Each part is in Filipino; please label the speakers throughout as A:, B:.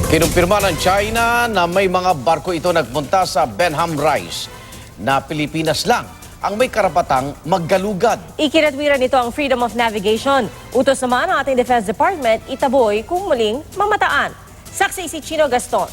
A: Kinumpirma ng China na may mga barko ito nagpunta sa Benham Rise na Pilipinas lang ang may karapatang maggalugad.
B: Ikinatwiran nito ang freedom of navigation. Utos naman ng ating Defense Department, itaboy kung muling mamataan. Saksi si Chino Gaston.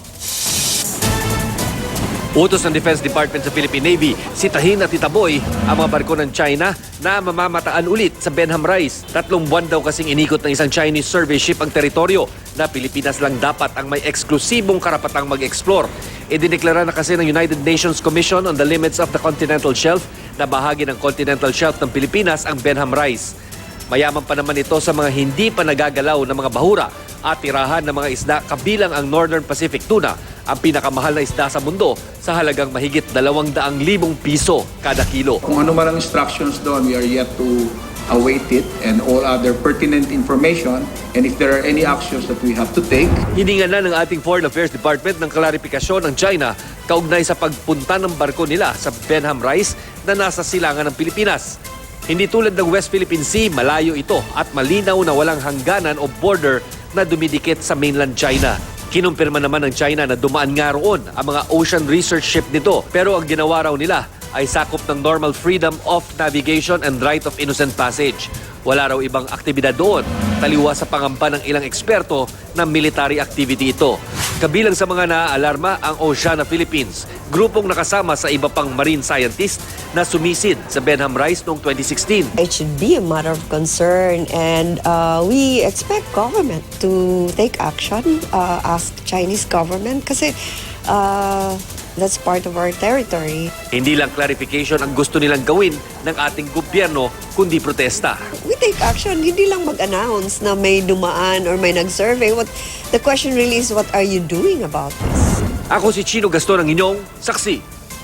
C: Utos ng Defense Department sa Philippine Navy, sitahin at itaboy ang mga barko ng China na mamamataan ulit sa Benham Rise. 3 buwan daw kasing inikot ng isang Chinese survey ship ang teritoryo na Pilipinas lang dapat ang may eksklusibong karapatang mag-explore. Idineklara na kasi ng United Nations Commission on the Limits of the Continental Shelf na bahagi ng continental shelf ng Pilipinas ang Benham Rise. Mayaman pa naman ito sa mga hindi pa nagagalaw na mga bahura at tirahan ng mga isda kabilang ang Northern Pacific tuna, ang pinakamahal na isda sa mundo sa halagang mahigit 200,000 piso kada kilo.
D: Kung ano man ang instructions doon, we are yet to await it and all other pertinent information, and if there are any actions that we have to take.
C: Hiningan na ng ating Foreign Affairs Department ng klarifikasyon ng China kaugnay sa pagpunta ng barko nila sa Benham Rise na nasa silangan ng Pilipinas. Hindi tulad ng West Philippine Sea, malayo ito at malinaw na walang hangganan o border na dumidikit sa mainland China. Kinumpirma naman ng China na dumaan nga roon ang mga ocean research ship nito, pero ang ginawa raw nila ay sakop ng normal freedom of navigation and right of innocent passage. Wala raw ibang aktibidad doon, taliwa sa pangamba ng ilang eksperto na military activity ito. Kabilang sa mga naaalarma ang Oceana Philippines, grupong nakasama sa iba pang marine scientist na sumisid sa Benham Rise noong 2016.
E: It should be a matter of concern, and we expect government to take action, ask Chinese government, kasi that's part of our territory.
C: Hindi lang clarification ang gusto nilang gawin ng ating gobyerno, kundi protesta.
E: We take action, hindi lang mag-announce na may dumaan or may nag-survey. The question really is, what are you doing about this?
C: Ako si Chino Gaston, ang inyong saksi.